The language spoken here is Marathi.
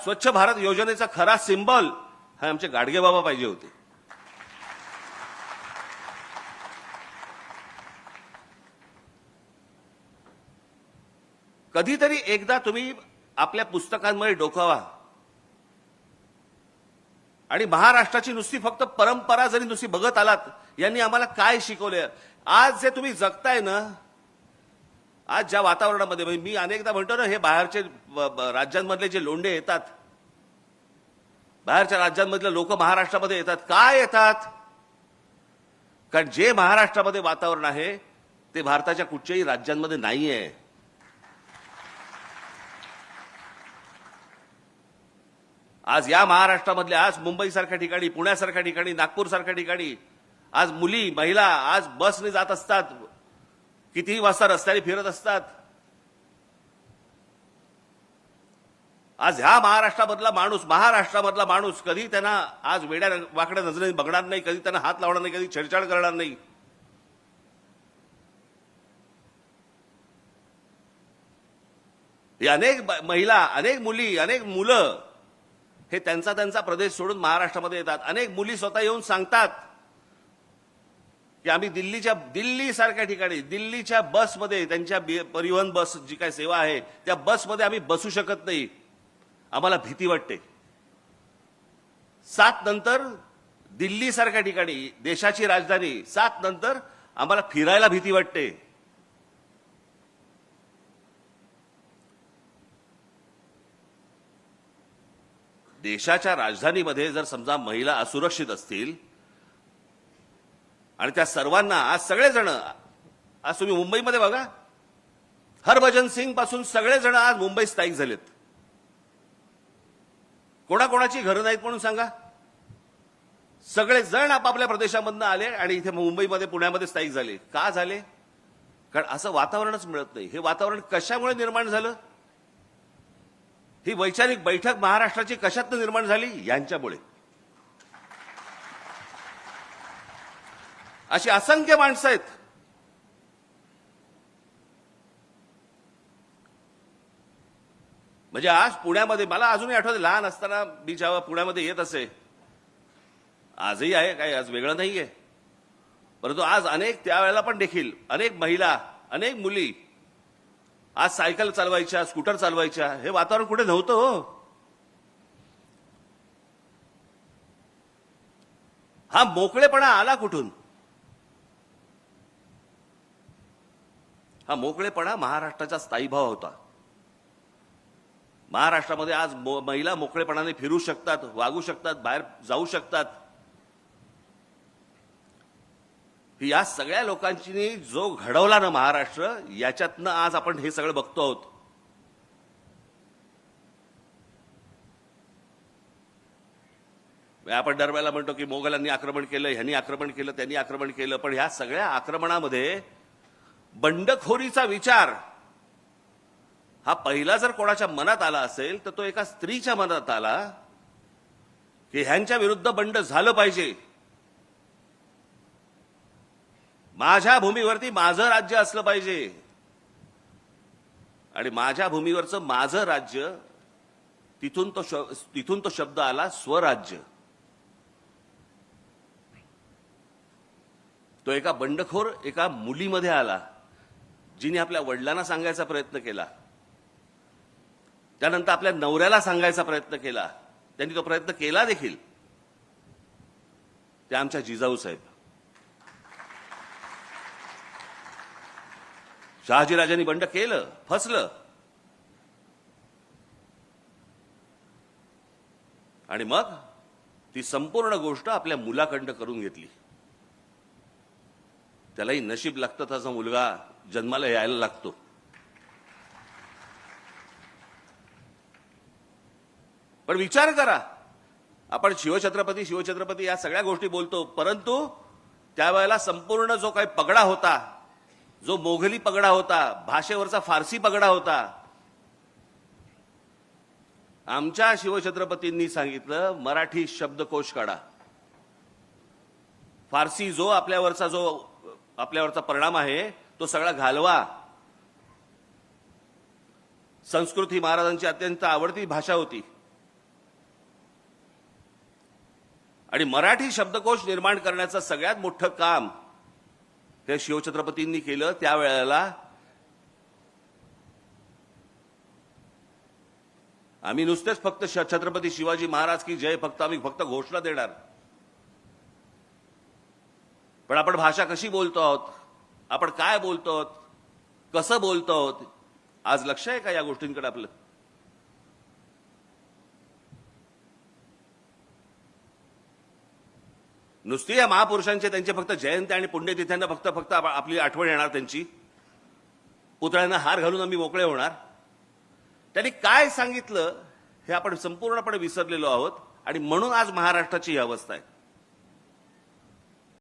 स्वच्छ भारत योजनेचा खरा सिंबल हा आमचे गाडगे बाबा पाहिजे होते. कधीतरी एकदा तुम्ही आपल्या पुस्तकांमध्ये डोकावा आणि महाराष्ट्राची नुसती फक्त परंपरा जरी नुसती बघत आलात, यांनी आम्हाला काय शिकवले. आज जे तुम्ही जगताय ना, आज ज्या वातावरणामध्ये, मी अनेकदा म्हणतो ना, हे बाहेरचे राज्यांमधले जे लोंढे येतात, बाहेरच्या राज्यांमधले लोक महाराष्ट्रामध्ये येतात. काय येतात? कारण जे महाराष्ट्रामध्ये वातावरण आहे ते भारताच्या कुठच्याही राज्यांमध्ये नाहीये. आज या महाराष्ट्रामधले, आज मुंबईसारख्या ठिकाणी, पुण्यासारख्या ठिकाणी, नागपूरसारख्या ठिकाणी आज मुली, महिला आज बसने जात असतात, कितीही वाजता रस्त्याने फिरत असतात. आज ह्या महाराष्ट्रामधला माणूस कधी त्यांना आज वेड्या वाकड्या नजरेने बघणार नाही, कधी त्यांना हात लावणार नाही, कधी छेडछाड करणार नाही. हे अनेक महिला, अनेक मुली, अनेक मुलं हे त्यांचा प्रदेश सोडून महाराष्ट्रामध्ये येतात. अनेक मुली स्वतः येऊन सांगतात की आम्ही दिल्लीसारख्या ठिकाणी, दिल्लीच्या बसमध्ये, त्यांच्या परिवहन बस जी काय सेवा आहे त्या बसमध्ये आम्ही बसू शकत नाही, आम्हाला भीती वाटते. 7 नंतर दिल्लीसारख्या ठिकाणी, देशाची राजधानी, 7 नंतर आम्हाला फिरायला भीती वाटते. देशाच्या राजधानीमध्ये जर समजा महिला असुरक्षित असतील आणि त्या सर्वांना, आज सगळेजण, आज तुम्ही मुंबईमध्ये बघा, हरभजन सिंग पासून सगळेजण आज मुंबईत स्थायिक झालेत. कोणाकोणाची घरं नाहीत म्हणून सांगा, सगळेजण आपापल्या प्रदेशामधून आले आणि इथे मुंबईमध्ये, पुण्यामध्ये स्थायिक झाले. का झाले? कारण असं वातावरणच मिळत नाही. हे वातावरण कशामुळे निर्माण झालं? ही वैचारिक बैठक महाराष्ट्राची कशातनं निर्माण झाली? यांच्यामुळे. अशी असंख्य माणसं आहेत. म्हणजे आज पुण्यामध्ये, मला अजूनही आठवते, लहान असताना मी जेव्हा पुण्यामध्ये येत असे, आजही आहे, काही आज वेगळं नाहीये, परंतु आज त्यावेळेला पण देखील अनेक महिला, अनेक मुली आज सायकल चालवायच्या, स्कूटर चालवायच्या. हे वातावरण कुठे नव्हतं हो. हा मोकळेपणा आला कुठून? हा मोकळेपणा महाराष्ट्राचा स्थायीभाव होता. महाराष्ट्रामध्ये आज महिला मोकळेपणाने फिरू शकतात, वागू शकतात, बाहेर जाऊ शकतात. या सगळ्या लोकांची जो घडवला ना महाराष्ट्र, याच्यातनं आज आपण हे सगळं बघतो आहोत. आपण दरवेळेला म्हणतो की मोगलांनी आक्रमण केलं, ह्यांनी आक्रमण केलं, त्यांनी आक्रमण केलं, पण ह्या सगळ्या आक्रमणामध्ये बंडखोरीचा विचार हा पहिला जर कोणाच्या मनात आला असेल तर तो एका स्त्रीच्या मनात आला की ह्यांच्या विरुद्ध बंड झालं पाहिजे. माझ्या भूमीवरती माझं राज्य असलं पाहिजे आणि माझ्या भूमीवरचं माझं राज्य, तिथून तो शब्द आला स्वराज्य. तो एका बंडखोर एका मुलीमध्ये आला, जिने आपल्या वडिलांना सांगायचा प्रयत्न केला, त्यानंतर आपल्या नवऱ्याला सांगायचा प्रयत्न केला, त्यांनी तो प्रयत्न केला देखील. ते आमच्या जिजाऊ साहेब, शहाजीराजांनी बंड केलं, फसलं, आणि मग ती संपूर्ण गोष्ट आपल्या मुलाकडनं करून घेतली. त्यालाही नशीब लागतं, त्याचा मुलगा जन्माला यायला लागतो. पण विचार करा, आपण शिवछत्रपती या सगळ्या गोष्टी बोलतो, परंतु त्यावेळेला संपूर्ण जो काही पगडा होता, जो मोघली पगडा होता, भाषेवरचा फारसी पगडा होता, आमच्या शिवछत्रपतींनी सांगितलं मराठी शब्दकोश काढा. फारसी जो आपल्यावरचा परिणाम आहे तो सगळा घालवा. संस्कृत ही महाराजांची अत्यंत आवडती भाषा होती. आणि मराठी शब्दकोश निर्माण करण्याचं सगळ्यात मोठं काम ते शिवछत्रपतींनी केलं. त्यावेळेला आम्ही नुसतेच फक्त छत्रपती शिवाजी महाराज की जय आम्ही फक्त घोषणा देणार, पण आपण भाषा कशी बोलतो आहोत, आपण काय बोलतो आहोत, कसं बोलतो आहोत, आज लक्ष आहे का या गोष्टींकडे आपलं? नुसती या महापुरुषांचे त्यांचे फक्त जयंती आणि पुण्यतिथ्यांना फक्त आपली आठवण येणार, त्यांची पुतळ्यांना हार घालून आम्ही मोकळे होणार. त्यांनी काय सांगितलं हे आपण संपूर्णपणे विसरलेलो आहोत आणि म्हणून आज महाराष्ट्राची ही अवस्था आहे.